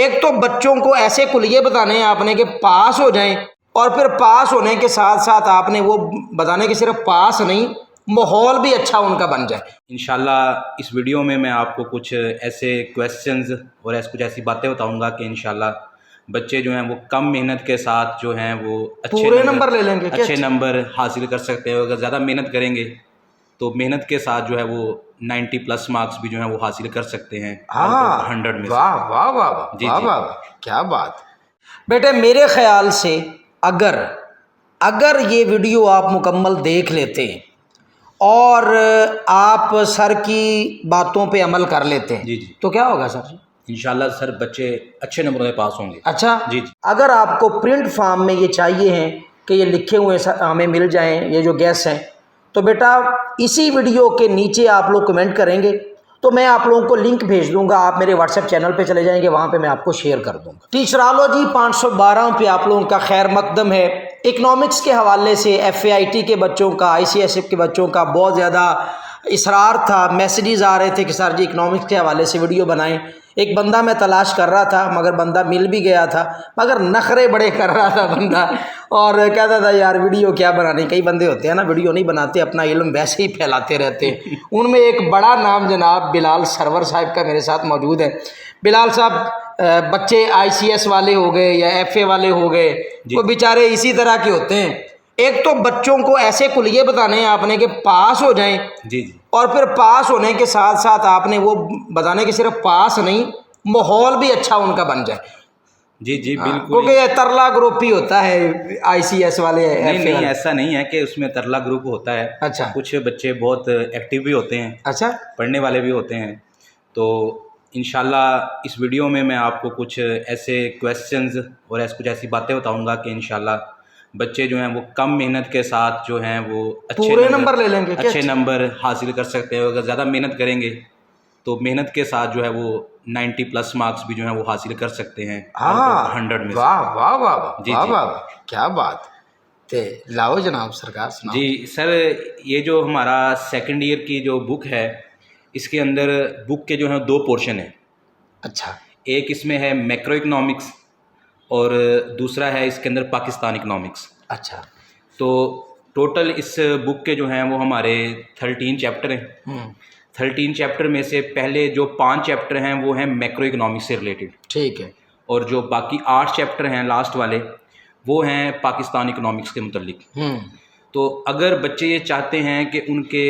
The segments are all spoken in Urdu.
ایک تو بچوں کو ایسے کلیے بتانے ہیں آپ نے کہ پاس ہو جائیں، اور پھر پاس ہونے کے ساتھ ساتھ آپ نے وہ بتانے کہ صرف پاس نہیں، ماحول بھی اچھا ان کا بن جائے۔ انشاءاللہ اس ویڈیو میں آپ کو کچھ ایسے کویسچنز اور کچھ ایسی باتیں بتاؤں گا کہ انشاءاللہ بچے جو ہیں وہ کم محنت کے ساتھ جو ہیں وہ پورے نمبر لے لیں گے، اچھے نمبر حاصل کر سکتے ہیں۔ اگر زیادہ محنت کریں گے تو محنت کے ساتھ جو ہے وہ 90+ مارکس بھی جو ہیں وہ حاصل کر سکتے ہیں 100 میں سے۔ واہ واہ واہ واہ جی واہ جی واہ، کیا بات۔ بیٹے میرے خیال سے اگر یہ ویڈیو آپ مکمل دیکھ لیتے اور آپ سر کی باتوں پہ عمل کر لیتے جی جی تو کیا ہوگا سر؟ انشاءاللہ سر بچے اچھے نمبروں میں پاس ہوں گے۔ اچھا جی جی اگر آپ کو پرنٹ فارم میں یہ چاہیے ہیں کہ یہ لکھے ہوئے ہمیں مل جائیں یہ جو گیس ہیں، تو بیٹا اسی ویڈیو کے نیچے آپ لوگ کمنٹ کریں گے تو میں آپ لوگوں کو لنک بھیج دوں گا، آپ میرے واٹس ایپ چینل پہ چلے جائیں گے، وہاں پہ میں آپ کو شیئر کر دوں گا۔ ٹیچرالو جی 512 پہ آپ لوگوں کا خیر مقدم ہے۔ اکنامکس کے حوالے سے FAIT کے بچوں کا، ICSE کے بچوں کا بہت زیادہ اصرار تھا، میسیجز آ رہے تھے کہ سر جی اکنامکس کے حوالے سے ویڈیو بنائیں۔ ایک بندہ میں تلاش کر رہا تھا مگر بندہ مل بھی گیا تھا، مگر نخرے بڑے کر رہا تھا بندہ، اور کہتا تھا یار ویڈیو کیا بنانی۔ کئی بندے ہوتے ہیں نا ویڈیو نہیں بناتے، اپنا علم ویسے ہی پھیلاتے رہتے ہیں۔ ان میں ایک بڑا نام جناب بلال سرور صاحب کا میرے ساتھ موجود ہے۔ بلال صاحب بچے ICS والے ہو گئے یا FA والے ہو گئے، وہ بیچارے اسی طرح کے ہوتے ہیں۔ ایک تو بچوں کو ایسے کلیے بتانے ہیں آپ نے کہ پاس ہو جائیں، جی جی اور پھر پاس ہونے کے ساتھ ساتھ آپ نے وہ بتانے کہ صرف پاس نہیں، ماحول بھی اچھا ان کا بن جائے۔ جی جی بالکل، کیونکہ یہ ترلا گروپ ہی ہوتا ہے ICS والے۔ نہیں ایسا نہیں ہے کہ اس میں ترلا گروپ ہوتا ہے۔ اچھا کچھ بچے بہت ایکٹیو بھی ہوتے ہیں، اچھا پڑھنے والے بھی ہوتے ہیں۔ تو انشاءاللہ اس ویڈیو میں آپ کو کچھ ایسے کویسچنز اور کچھ ایسی باتیں بتاؤں گا کہ انشاءاللہ بچے جو ہیں وہ کم محنت کے ساتھ جو ہیں وہ پورے نمبر لے لیں گے، اچھے نمبر حاصل کر سکتے ہیں۔ اگر زیادہ محنت کریں گے تو محنت کے ساتھ جو ہے وہ 90+ مارکس بھی جو ہیں وہ حاصل کر سکتے ہیں 100 میں سے۔ واہ واہ واہ جی واہ جی واہ، کیا بات۔ لاؤ جناب سرکار سناؤ۔ جی سر، یہ جو ہمارا سیکنڈ ایئر کی جو بک ہے، اس کے اندر بک کے جو ہیں 2 پورشن ہیں۔ اچھا ایک اس میں ہے میکرو اکنامکس اور دوسرا ہے اس کے اندر پاکستان اکنامکس۔ اچھا تو ٹوٹل اس بک کے جو ہیں وہ ہمارے 13 چیپٹر ہیں۔ 13 چیپٹر میں سے پہلے جو 5 چیپٹر ہیں وہ ہیں میکرو اکنامکس سے ریلیٹڈ، ٹھیک ہے، اور جو باقی 8 چیپٹر ہیں لاسٹ والے وہ ہیں پاکستان اکنامکس کے متعلق۔ تو اگر بچے یہ چاہتے ہیں کہ ان کے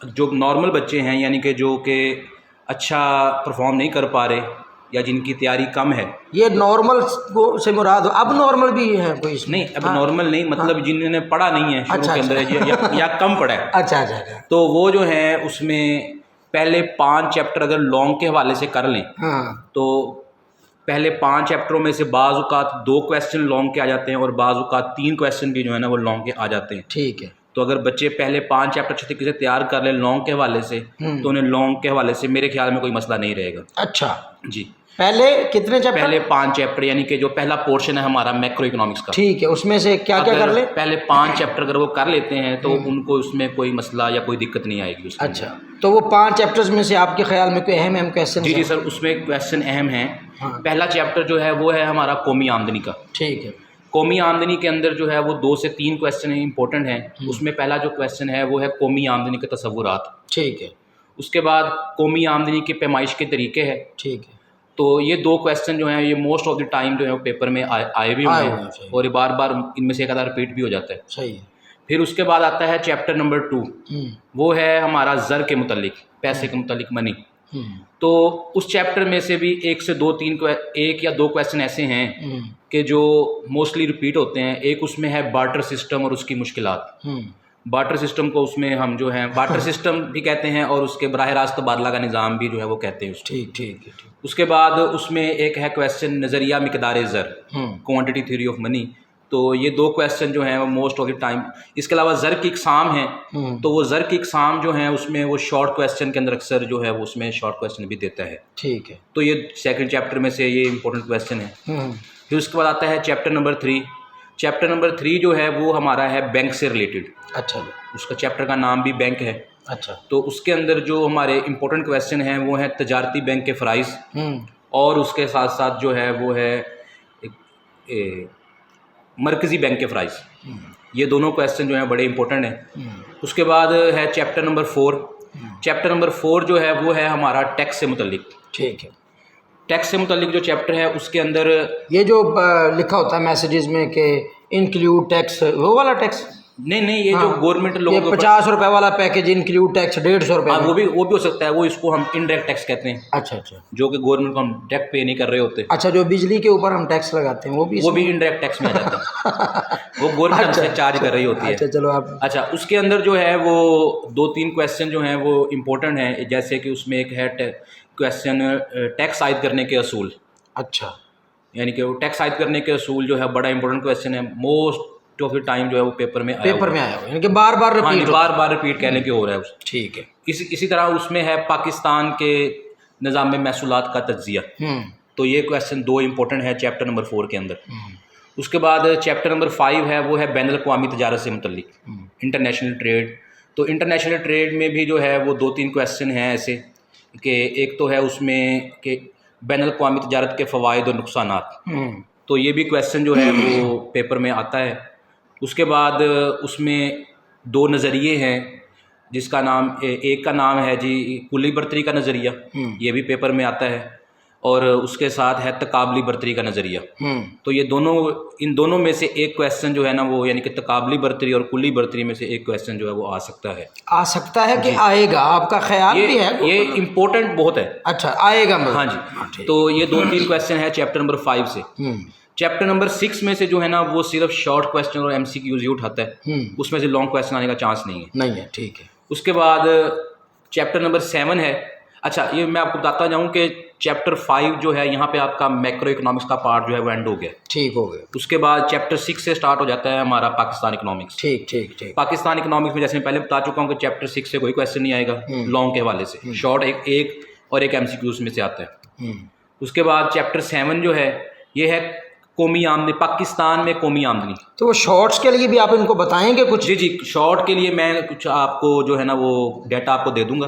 جو نارمل بچے ہیں، یعنی کہ جو کہ اچھا پرفارم نہیں کر پا رہے یا جن کی تیاری کم ہے، یہ نارمل سے مراد اب نارمل بھی ہے کوئی اس میں؟ نہیں اب نارمل نہیں، مطلب جنہوں نے پڑھا نہیں ہے شروع کے اندر یا کم پڑھا ہے، اچھا اچھا اچھا، تو وہ جو ہے اس میں پہلے 5 چیپٹر اگر لانگ کے حوالے سے کر لیں تو پہلے 5 چیپٹروں میں سے بعض اوقات 2 کویسچن لانگ کے آ جاتے ہیں اور بعض اوقات 3 کویسچن بھی جو ہے نا وہ لانگ کے آ جاتے ہیں۔ ٹھیک ہے، تو اگر بچے پہلے 5 چیپٹر اچھے طریقے سے تیار کر لیں لانگ کے حوالے سے تو انہیں لانگ کے حوالے سے میرے خیال میں کوئی مسئلہ نہیں رہے گا۔ اچھا جی، پہلے کتنے چیپٹر؟ پہلے 5 چیپٹر، یعنی کہ جو پہلا پورشن ہے ہمارا میکرو اکنامکس کا، ٹھیک ہے، اس میں سے کیا کیا کر لیں؟ پہلے 5 چیپٹر اگر وہ کر لیتے ہیں تو ان کو اس میں کوئی مسئلہ یا کوئی دقت نہیں آئے گی۔ اچھا، تو وہ 5 چیپٹرز میں سے آپ کے خیال میں کوئی اہم کویسچن؟ جی جی سر، اس میں کویسچن اہم ہیں۔ پہلا چیپٹر جو ہے وہ ہے ہمارا قومی آمدنی کا۔ ٹھیک ہے، قومی آمدنی کے اندر جو ہے وہ 2 سے 3 کویسچن امپورٹنٹ ہیں۔ اس میں پہلا جو کویسچن ہے وہ ہے قومی آمدنی کے تصورات۔ ٹھیک ہے، اس کے بعد قومی آمدنی کی پیمائش کے طریقے ہے۔ ٹھیک ہے، تو یہ 2 کویسچن جو ہیں یہ موسٹ آف دی ٹائم جو ہے پیپر میں آئے بھی ہوئے ہیں اور یہ بار بار ان میں سے ایک آدھا ریپیٹ بھی ہو جاتا ہے۔ صحیح ہے۔ پھر اس کے بعد آتا ہے چیپٹر نمبر 2، وہ ہے ہمارا زر کے متعلق، پیسے کے متعلق، منی۔ تو اس چیپٹر میں سے بھی 1 سے 1 یا 2 کویسچن ایسے ہیں کہ جو موسٹلی ریپیٹ ہوتے ہیں۔ ایک اس میں ہے بارٹر سسٹم اور اس کی مشکلات۔ بارٹر سسٹم کو اس میں ہم جو ہیں بارٹر سسٹم بھی کہتے ہیں اور اس کے براہ راست تبادلہ کا نظام بھی جو ہے وہ کہتے ہیں اس کو۔ ٹھیک ٹھیک ہے، اس کے بعد اس میں ایک ہے کویسچن نظریہ مقدار زر، کوانٹٹی تھیوری آف منی۔ تو یہ 2 کویسچن جو ہیں وہ موسٹ آف دی ٹائم۔ اس کے علاوہ زر کی اقسام ہیں، تو وہ زر کی اقسام جو ہیں اس میں وہ شارٹ کویسچن کے اندر اکثر جو ہے وہ اس میں شارٹ کویسچن بھی دیتا ہے۔ ٹھیک ہے، تو یہ سیکنڈ چیپٹر میں سے یہ امپورٹنٹ کویسچن ہے۔ پھر اس کے بعد آتا ہے چیپٹر نمبر 3۔ چیپٹر نمبر 3 جو ہے وہ ہمارا ہے بینک سے ریلیٹڈ۔ اچھا، اس کا چیپٹر کا نام بھی بینک ہے۔ اچھا، تو اس کے اندر جو ہمارے امپورٹنٹ کویسچن ہیں وہ ہیں تجارتی بینک کے فرائض اور اس کے ساتھ ساتھ جو ہے وہ ہے مرکزی بینک کے فرائض. یہ دونوں کویسچن جو ہیں بڑے امپورٹنٹ ہیں. اس کے بعد ہے چیپٹر نمبر 4. چیپٹر نمبر 4 جو ہے وہ ہے ہمارا ٹیکس سے متعلق. ٹھیک ہے. ٹیکس سے متعلق جو چیپٹر ہے اس کے اندر یہ جو لکھا ہوتا ہے میسیجز میں کہ انکلیوڈ ٹیکس، وہ والا ٹیکس؟ نہیں یہ جو گورنمنٹ یہ لوگوں 50 روپے والا پیکج انکلیوڈ ٹیکس 150 روپے. وہ بھی ہو سکتا ہے. وہ اس کو ہم انڈائریکٹ ٹیکس کہتے ہیں. اچھا اچھا. جو کہ گورنمنٹ کو ہم ڈائریکٹ پے نہیں کر رہے ہوتے. اچھا، جو بجلی کے اوپر ہم ٹیکس لگاتے ہیں وہ بھی انڈائریکٹ ٹیکس میں آ جاتا ہے. وہ گورنمنٹ ہم سے چارج کر رہی ہوتی ہے. اچھا چلو آپ. اچھا، اس کے اندر جو ہے وہ 2-3 کویسچن جو ہیں وہ امپورٹنٹ ہیں. جیسے کہ اس میں ایک ہے کویسچن ٹیکس عائد کرنے کے اصول. اچھا. یعنی کہ وہ ٹیکس عائد کرنے کے اصول جو ہے بڑا امپورٹنٹ کویسچن ہے. موسٹ آف دی ٹائم جو ہے وہ پیپر میں آیا ہوا ہے. یعنی کہ بار بار ریپیٹ کہنے کے ہو رہا ہے. ٹھیک ہے. اسی طرح اس میں ہے پاکستان کے نظام محصولات کا تجزیہ. تو یہ کویسچن 2 امپورٹنٹ ہے چیپٹر نمبر 4 کے اندر. اس کے بعد چیپٹر نمبر 5 ہے وہ ہے بین الاقوامی تجارت سے متعلق، انٹرنیشنل ٹریڈ. تو انٹرنیشنل ٹریڈ میں بھی جو ہے وہ 2-3 کویسچن ہیں ایسے کہ ایک تو ہے اس میں کہ بین الاقوامی تجارت کے فوائد اور نقصانات. تو یہ بھی کویسچن جو ہے وہ پیپر میں آتا ہے. اس کے بعد اس میں 2 نظریے ہیں جس کا نام، ایک کا نام ہے جی کلی برتری کا نظریہ، یہ بھی پیپر میں آتا ہے. اور اس کے ساتھ ہے تقابلی برتری کا نظریہ. تو یہ ان دونوں میں سے ایک کویسچن جو ہے نا وہ، یعنی کہ تقابلی برتری اور کلی برتری میں سے ایک کویسچن جو ہے وہ آ سکتا ہے کہ آئے گا. آپ کا خیال بھی ہے یہ امپورٹنٹ بہت ہے. اچھا، آئے گا. ہاں جی. تو یہ 2-3 کویسچن ہے چیپٹر نمبر 5 سے. چیپٹر نمبر 6 میں سے جو ہے نا وہ صرف شارٹ کویسچن اور MCQs ہی اٹھاتا ہے. اس میں سے لانگ کویسچن آنے کا چانس نہیں ہے. ٹھیک ہے. اس کے بعد چیپٹر نمبر 7 ہے. اچھا، یہ میں آپ کو بتاتا جاؤں کہ چیپٹر 5 جو ہے یہاں پہ آپ کا میکرو اکنامکس کا پارٹ جو ہے وہ اینڈ ہو گیا. ٹھیک ہو گیا. اس کے بعد چیپٹر 6 سے سٹارٹ ہو جاتا ہے ہمارا پاکستان اکنامکس. ٹھیک. پاکستان اکنامکس میں جیسے میں پہلے بتا چکا ہوں کہ چیپٹر 6 سے کوئی کویسچن نہیں آئے گا لانگ کے حوالے سے. شارٹ ایک اور ایک MCQs میں سے آتا ہے. اس کے بعد چیپٹر 7 جو ہے یہ ہے قومی آمدنی، پاکستان میں قومی آمدنی. تو وہ شارٹس کے لیے بھی آپ ان کو بتائیں گے کچھ؟ جی شارٹ کے لیے میں کچھ آپ کو جو ہے نا وہ ڈیٹا آپ کو دے دوں گا،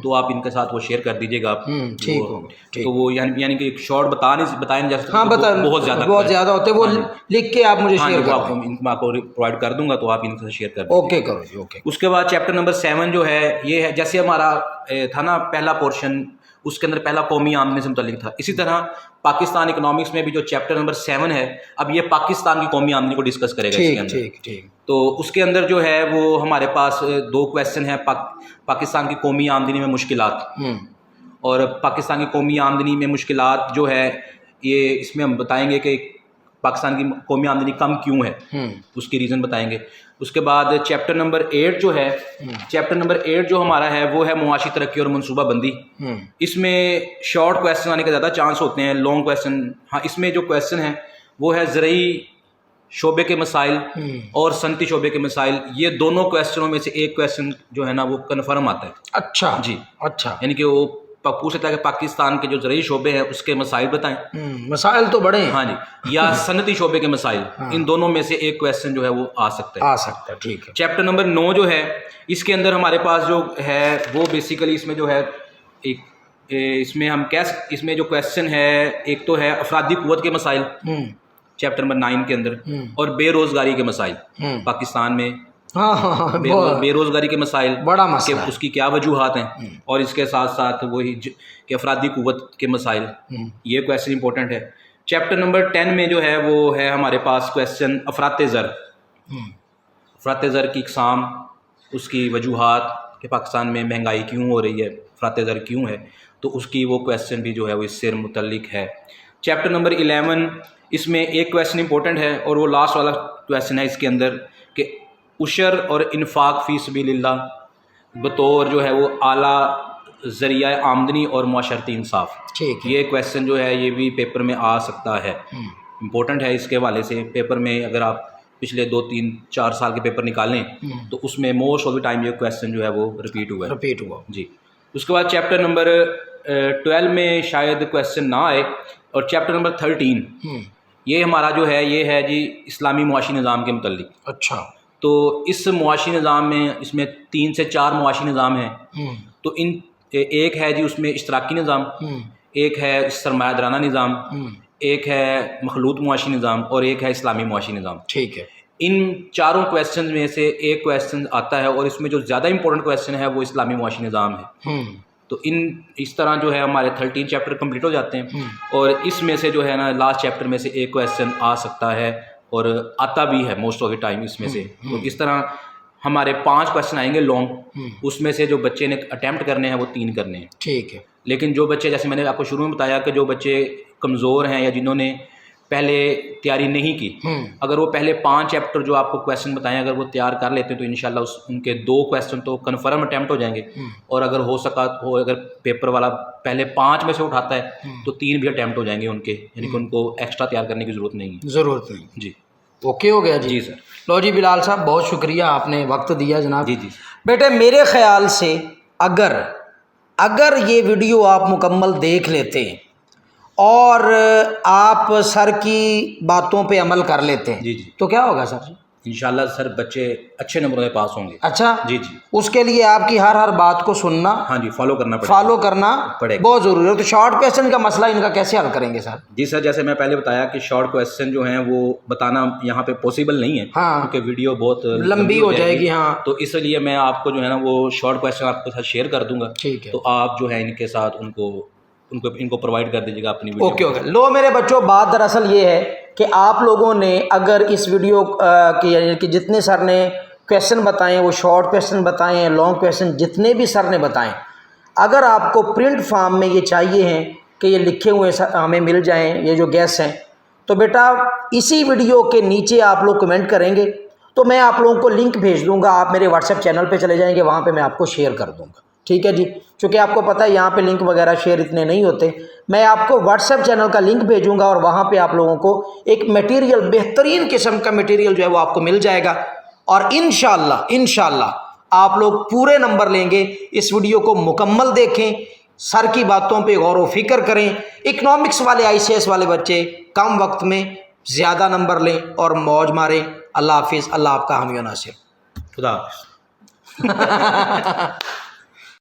تو آپ ان کے ساتھ وہ شیئر کر دیجیے گا آپ. ٹھیک ہوگا. تو وہ یعنی کہ شارٹ بتائیں جیسے بہت زیادہ ہوتے ہیں، وہ لکھ کے آپ مجھے شیئر کر دیں. میں آپ کو پرووائڈ کر دوں گا تو آپ ان سے شیئر کر دیں. اوکے کرو جی. اوکے. اس کے بعد چیپٹر نمبر 7 جو ہے یہ ہے، جیسے ہمارا تھا نا پہلا پورشن، اس کے اندر پہلا قومی آمدنی سے متعلق تھا. اسی طرح پاکستان اکنامکس میں بھی جو چیپٹر نمبر 7 ہے اب یہ پاکستان کی قومی آمدنی کو ڈسکس کرے گا اس کے اندر. تو اس کے اندر جو ہے وہ ہمارے پاس 2 کویسچن ہیں پاکستان کی قومی آمدنی میں مشکلات. اور پاکستان کی قومی آمدنی میں مشکلات جو ہے یہ اس میں ہم بتائیں گے کہ پاکستان کی قومی آمدنی کم کیوں ہے، اس کی ریزن بتائیں گے. اس کے بعد چیپٹر نمبر 8 جو ہے، چیپٹر نمبر 8 جو ہمارا ہے وہ ہے معاشی ترقی اور منصوبہ بندی. اس میں شارٹ کویسچن آنے کے زیادہ چانس ہوتے ہیں، لانگ کویسچن اس میں جو کویسچن ہے وہ ہے زرعی شعبے کے مسائل اور صنعتی شعبے کے مسائل. یہ دونوں کویسچنوں میں سے ایک کویسچن جو ہے نا وہ کنفرم آتا ہے. اچھا جی. اچھا. یعنی کہ وہ پوچھ لیتا ہے کہ پاکستان کے جو زرعی شعبے ہیں اس کے مسائل بتائیں. مسائل تو بڑے ہیں. ہاں جی. یا صنعتی شعبے کے مسائل، ان دونوں میں سے ایک کویسچن جو ہے وہ آ سکتا ہے. ٹھیک ہے. چیپٹر نمبر 9 جو ہے اس کے اندر ہمارے پاس جو ہے وہ بیسیکلی اس میں جو ہے ایک اس میں جو کویسچن ہے ایک تو ہے افرادی قوت کے مسائل چیپٹر نمبر 9 کے اندر، اور بے روزگاری کے مسائل پاکستان میں. بے روزگاری کے مسائل بڑا کہ مسئلہ، اس کی کیا وجوہات ہیں، اور اس کے ساتھ ساتھ وہی کہ افرادی قوت کے مسائل، یہ کویسچن امپورٹنٹ ہے. چیپٹر نمبر 10 میں جو ہے وہ ہے ہمارے پاس کویسچن افراط زر. افراط زر کی اقسام، اس کی وجوہات کہ پاکستان میں مہنگائی کیوں ہو رہی ہے، افراط زر کیوں ہے، تو اس کی وہ کویسچن بھی جو ہے وہ اس سے متعلق ہے. چیپٹر نمبر 11 اس میں ایک کویسچن امپورٹنٹ ہے اور وہ لاسٹ والا کویسچن ہے اس کے اندر کہ عشر اور انفاق فی سبیل اللہ بطور جو ہے وہ اعلیٰ ذریعہ آمدنی اور معاشرتی انصاف. یہ کویسچن جو ہے یہ بھی پیپر میں آ سکتا ہے. امپورٹنٹ ہے اس کے حوالے سے. پیپر میں اگر آپ پچھلے 2-3-4 سال کے پیپر نکالیں تو اس میں موسٹ آف دی ٹائم یہ کویسچن جو ہے وہ ریپیٹ ہوا جی. اس کے بعد چیپٹر نمبر 12 میں شاید کویسچن نہ آئے، اور چیپٹر نمبر 13 یہ ہمارا جو ہے یہ ہے جی اسلامی معاشی نظام کے متعلق. اچھا. تو اس معاشی نظام میں اس میں 3 سے 4 معاشی نظام ہیں. تو ایک ہے جی اس میں اشتراکی نظام، ایک ہے سرمایہ دارانہ نظام، ایک ہے مخلوط معاشی نظام اور ایک ہے اسلامی معاشی نظام. ٹھیک ہے. ان چاروں کویسچن میں سے ایک کویسچن آتا ہے اور اس میں جو زیادہ امپورٹنٹ کویسچن ہے وہ اسلامی معاشی نظام ہے. تو اس طرح جو ہے ہمارے 13 چیپٹر کمپلیٹ ہو جاتے ہیں اور اس میں سے جو ہے نا لاسٹ چیپٹر میں سے ایک کویسچن آ سکتا ہے اور آتا بھی ہے موسٹ آف دی ٹائم اس میں سے. تو اس طرح ہمارے 5 کویسچن آئیں گے لانگ، اس میں سے جو بچے نے اٹیمپٹ کرنے ہیں وہ 3 کرنے ہیں. ٹھیک ہے. لیکن جو بچے، جیسے میں نے آپ کو شروع میں بتایا کہ جو بچے کمزور ہیں یا جنہوں نے پہلے تیاری نہیں کی، اگر وہ پہلے 5 چیپٹر جو آپ کو کویسچن بتائیں اگر وہ تیار کر لیتے ہیں تو انشاءاللہ ان کے 2 کویسچن تو کنفرم اٹیمپٹ ہو جائیں گے. اور اگر ہو سکا ہو، اگر پیپر والا پہلے 5 میں سے اٹھاتا ہے تو 3 بھی اٹیمپٹ ہو جائیں گے ان کے، یعنی کہ ان کو ایکسٹرا تیار کرنے کی ضرورت نہیں ہے. ضرورت نہیں. جی اوکے ہو گیا جی. جی سر. لو جی بلال صاحب بہت شکریہ، آپ نے وقت دیا جناب. جی جی بیٹے میرے خیال سے اگر یہ ویڈیو آپ مکمل دیکھ لیتے اور آپ سر کی باتوں پہ عمل کر لیتے جی جی تو کیا ہوگا سر؟ انشاءاللہ سر بچے اچھے نمبروں میں پاس ہوں گے. اچھا. جی جی. اس کے لیے آپ کی ہر بات کو سننا، ہاں جی، فالو کرنا پڑے گا. بہت ضروری ہے. تو شارٹ کویسچن کا مسئلہ ان کا کیسے حل کریں گے سر؟ جی سر، جیسے میں پہلے بتایا کہ شارٹ کویسچن جو ہیں وہ بتانا یہاں پہ پاسبل نہیں ہے کیونکہ ویڈیو بہت لمبی ہو جائے گی. ہاں، تو اس لیے میں آپ کو جو ہے نا وہ شارٹ کویسچن آپ کے ساتھ شیئر کر دوں گا. ٹھیک ہے. تو آپ جو ہے ان کے ساتھ ان کو پرووائڈ کر دیجیے گا اپنی ویڈیو. اوکے. لو میرے بچوں، بات دراصل یہ ہے کہ آپ لوگوں نے اگر اس ویڈیو کی یعنی کہ جتنے سر نے کویسچن بتائیں، وہ شارٹ کویسچن بتائیں، لانگ کویسچن جتنے بھی سر نے بتائیں، اگر آپ کو پرنٹ فارم میں یہ چاہیے ہیں کہ یہ لکھے ہوئے ہمیں مل جائیں یہ جو گیس ہیں، تو بیٹا اسی ویڈیو کے نیچے آپ لوگ کمنٹ کریں گے تو میں آپ لوگوں کو لنک بھیج دوں گا. آپ میرے واٹس ایپ چینل پہ چلے جائیں گے، وہاں پہ میں آپ کو شیئر کر دوں گا. ٹھیک ہے جی. چونکہ آپ کو پتہ ہے یہاں پہ لنک وغیرہ شیئر اتنے نہیں ہوتے. میں آپ کو واٹس ایپ چینل کا لنک بھیجوں گا اور وہاں پہ آپ لوگوں کو ایک میٹیریل، بہترین قسم کا میٹیریل جو ہے وہ آپ کو مل جائے گا اور انشاءاللہ آپ لوگ پورے نمبر لیں گے. اس ویڈیو کو مکمل دیکھیں، سر کی باتوں پہ غور و فکر کریں. اکنامکس والے ICS والے بچے کم وقت میں زیادہ نمبر لیں اور موج ماریں. اللہ حافظ. اللہ آپ کا حامی و ناصر. خدا حافظ.